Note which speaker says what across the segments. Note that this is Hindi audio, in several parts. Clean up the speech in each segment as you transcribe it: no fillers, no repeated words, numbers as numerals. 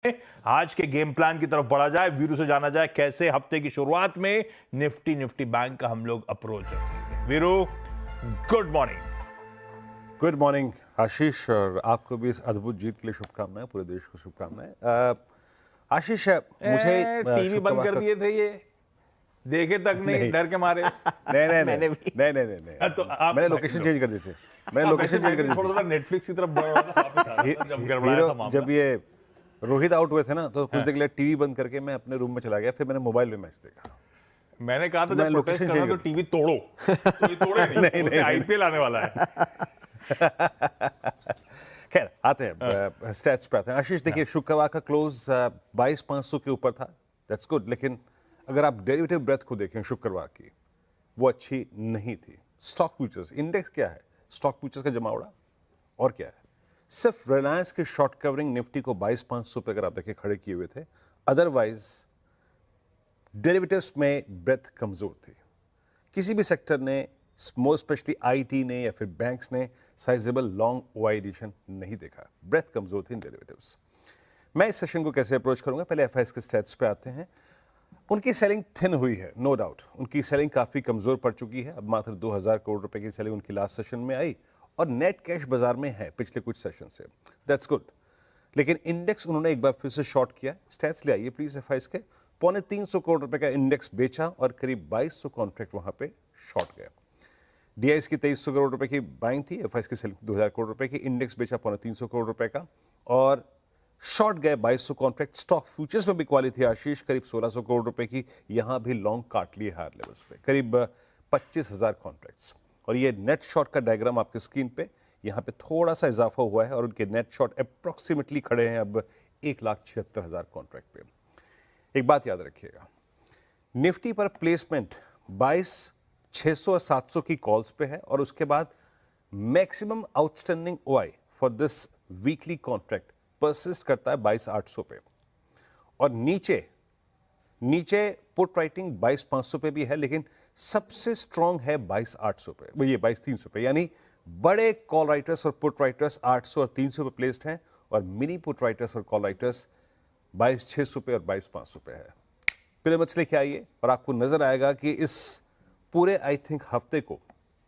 Speaker 1: आज के गेम प्लान की तरफ बढ़ा जाए, वीरू से जाना जाए कैसे हफ्ते की शुरुआत में निफ्टी बैंक का हम लोग अप्रोच रखेंगे। Veeru, good morning.
Speaker 2: Good morning Ashish, और आपको भी इस अद्भुत जीत के लिए शुभकामनाएं, पूरे देश को शुभकामनाएं। आशीष, मुझे
Speaker 1: टीवी बंद कर दिए थे, ये देखे तक नहीं, डर के मारे।
Speaker 2: नहीं नहीं,
Speaker 1: तो आप
Speaker 2: मैंने लोकेशन चेंज कर दी थी। मैंने लोकेशन चेंज कर दी थी।
Speaker 1: थोड़ा नेटफ्लिक्स की तरफ बढ़ रहा था, वापस आ रहा था, जब गड़बड़ाया था मामला।
Speaker 2: जब ये रोहित आउट हुए थे ना, तो कुछ देर के लिए टीवी बंद करके मैं अपने रूम में चला गया, फिर मैंने मोबाइल में मैच देखा।
Speaker 1: मैंने कहा था
Speaker 2: मैं
Speaker 1: जब प्रोटेस्ट
Speaker 2: लोकेशन
Speaker 1: करना
Speaker 2: चेंज
Speaker 1: तो टीवी तोड़ो, तो ये तोड़े नहीं, आईपीएल आने वाला है।
Speaker 2: खैर, आते हैं स्टैट्स पे आते हैं। आशीष, देखिए शुक्रवार का क्लोज 22,500 के ऊपर था, दैट्स गुड। लेकिन अगर आप डेरिवेटिव ब्रेथ को देखें शुक्रवार की, वो अच्छी नहीं थी। स्टॉक फ्यूचर्स इंडेक्स क्या है? स्टॉक फ्यूचर्स का जमावड़ा और क्या है? सिर्फ रिलायंस के शॉर्ट कवरिंग निफ्टी को 22,500 पे अगर आप देखें खड़े किए हुए थे, अदरवाइज डेरिवेटिव्स में ब्रेथ कमजोर थी। किसी भी सेक्टर ने, मोर स्पेशली आईटी ने या फिर बैंक्स ने, साइजेबल लॉन्ग ओआई एडिशन नहीं देखा। ब्रेथ कमजोर थी इन डेरिवेटिव्स। मैं इस सेशन को कैसे अप्रोच करूंगा? पहले एफआईएस के स्टैट्स पे आते हैं। उनकी सेलिंग थिन हुई है, नो डाउट। उनकी सेलिंग काफी कमजोर पड़ चुकी है। अब मात्र 2,000 करोड़ रुपए की सेलिंग उनकी लास्ट सेशन में आई और नेट कैश बाजार में है पिछले कुछ सेशन से, दैट्स गुड। लेकिन इंडेक्स उन्होंने एक बार फिर से शॉर्ट किया। स्टैट्स ले आइए प्लीज एफआईएस के। 325 करोड़ रुपए का इंडेक्स बेचा और करीब 2200 कॉन्ट्रैक्ट वहां पे शॉर्ट गए। डीआईएस की 2300 करोड़ रुपए की बाइंग थी, एफआईएस की सेलिंग 2000 करोड़ रुपए की। इंडेक्स बेचा 325 करोड़ रुपए का और शॉर्ट गए 2200 कॉन्ट्रैक्ट। स्टॉक फ्यूचर्स में भी क्वालिटी थी आशीष, करीब 1600 करोड़ रुपए की। यहां भी लॉन्ग काट लिए हायर लेवल्स पे, करीब 25,000 कॉन्ट्रैक्ट्स। और ये नेट शॉर्ट का डायग्राम आपके स्क्रीन पे, यहां पे थोड़ा सा इजाफा हुआ है और उनके नेट शॉर्ट अप्रोक्सीमेटली खड़े हैं अब 1,76,000 कॉन्ट्रैक्ट पे। एक बात याद रखिएगा, निफ्टी पर प्लेसमेंट 22,600 और 700 की कॉल्स पे है और उसके बाद maximum outstanding OI for this weekly contract persist करता है 22,800 पे। और नीचे पुट राइटिंग 22,500 पे भी है, लेकिन सबसे स्ट्रांग है 22,800 पे, वो ये 22,300 पे। यानी बड़े कॉल राइटर्स और पुट राइटर्स 800 और 300 पे प्लेस्ड हैं और मिनी पुट राइटर्स और कॉल राइटर्स 22,600 पे और 22,500 पे है। पिरामिड्स लेके आइए और आपको नजर आएगा कि इस पूरे आई थिंक हफ्ते को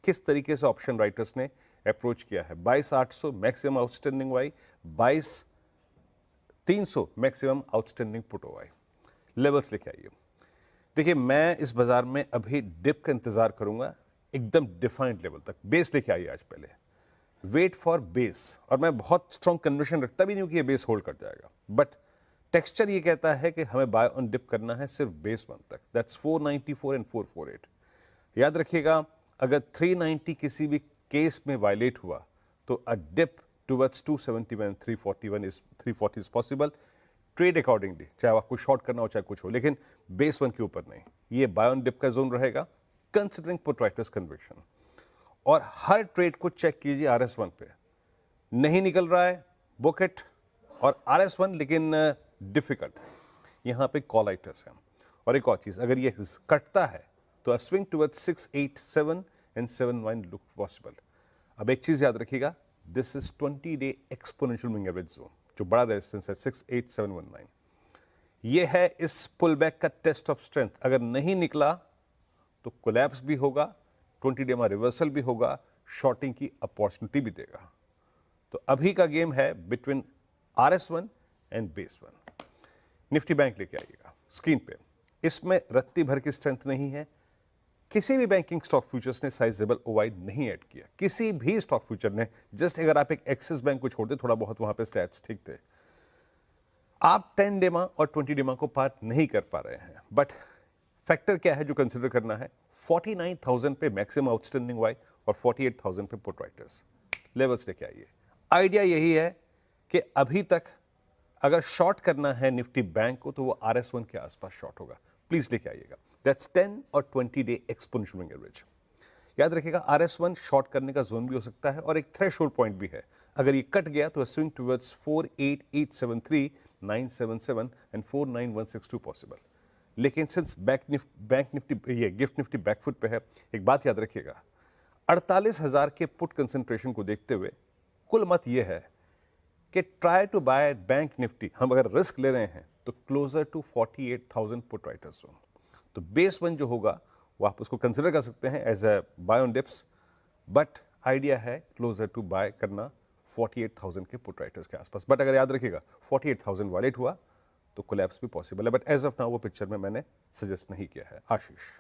Speaker 2: किस तरीके से ऑप्शन राइटर्स ने अप्रोच किया है। 22,800 मैक्सिमम आउटस्टैंडिंग वाई, 22,300 मैक्सिमम आउटस्टैंडिंग पुट वाई। लेवल्स लेके आइए। देखिए, मैं इस बाजार में अभी डिप का इंतजार करूंगा एकदम डिफाइंड लेवल तक। बेस लेके आइए आज पहले, वेट फॉर बेस। और मैं बहुत स्ट्रॉन्ग कन्विक्शन रखता भी नहीं हूं कि ये बेस होल्ड कर जाएगा, बट टेक्सचर ये कहता है कि हमें बाय ऑन डिप करना है सिर्फ बेस 1 तक, दैट्स 494 एंड 448। याद रखिएगा, अगर 390 किसी भी केस में वायलेट हुआ तो a dip towards 271 and 340 is possible. Trade accordingly, चाहे आपको शॉर्ट करना हो चाहे कुछ हो, लेकिन बेस 1 के ऊपर नहीं। ये बाय ऑन डिप का जोन रहेगा कंसिडरिंग पुट राइटर्स कन्विक्शन। और हर ट्रेड को चेक कीजिए RS1 पे। नहीं निकल रहा है बुक इट, और RS1 लेकिन डिफिकल्ट है, यहां पे कॉल राइटर्स हैं। और एक और चीज, अगर ये कटता है तो swing towards 687 and 71 look possible. अब एक चीज याद रखिएगा, this is 20-day exponential moving average zone, जो बड़ा रेजिस्टेंस है 68719। ये है इस पुल बैक का टेस्ट ऑफ स्ट्रेंथ। अगर नहीं निकला तो कोलैप्स भी होगा, 20-day में रिवर्सल भी होगा, शॉर्टिंग की अपॉर्चुनिटी भी देगा। तो अभी का गेम है between RS1 and base 1। Nifty bank लेके आइएगा स्क्रीन पे। इसमें रत्ती भर की स्ट्रेंथ नहीं है। किसी भी बैंकिंग स्टॉक फ्यूचर्स ने साइजेबल ओवाई नहीं ऐड किया, किसी भी स्टॉक फ्यूचर ने। जस्ट अगर आप एक एक्सिस बैंक को छोड़ दे, थोड़ा बहुत वहां पे स्टैट्स ठीक थे। आप 10 डेमा और 20 डेमा को पार नहीं कर पा रहे हैं, बट फैक्टर क्या है जो कंसिडर करना है? 49,000 पे मैक्सिमम आउटस्टैंडिंग वाई और 48,000 पे पुट राइटर्स। लेवल्स लेके आइए। आइडिया यही है कि अभी तक अगर शॉर्ट करना है निफ्टी बैंक को तो वो RS1 के आसपास शॉर्ट होगा। प्लीज लेके आइएगा, दैट्स 10 और 20-day एक्सपोनेंशियल मूविंग एवरेज। याद रखिएगा, RS1 शॉर्ट करने का जोन भी हो सकता है और एक थ्रेशोल्ड पॉइंट भी है। अगर ये कट गया तो स्विंग टुवर्ड्स 48873, 977 एंड 49162 पॉसिबल। लेकिन सिंस बैंक निफ्टी ये गिफ्ट निफ्टी बैकफुट पे है, एक बात याद रखिएगा, 48,000 के पुट कंसंट्रेशन को देखते हुए कुल मत यह है कि try to buy Bank Nifty, हम अगर रिस्क ले रहे हैं तो closer to 48,000 put writers zone. तो बेस वन जो होगा वो आप उसको कंसिडर कर सकते हैं as a buy on dips, but idea है क्लोजर टू बाय करना 48,000 के पुट राइटर्स के आसपास। बट अगर याद रखिएगा 48,000 वायलेट हुआ तो कोलैप्स भी पॉसिबल है, बट एज ऑफ नाउ वो पिक्चर में मैंने सजेस्ट नहीं किया है। आशीष।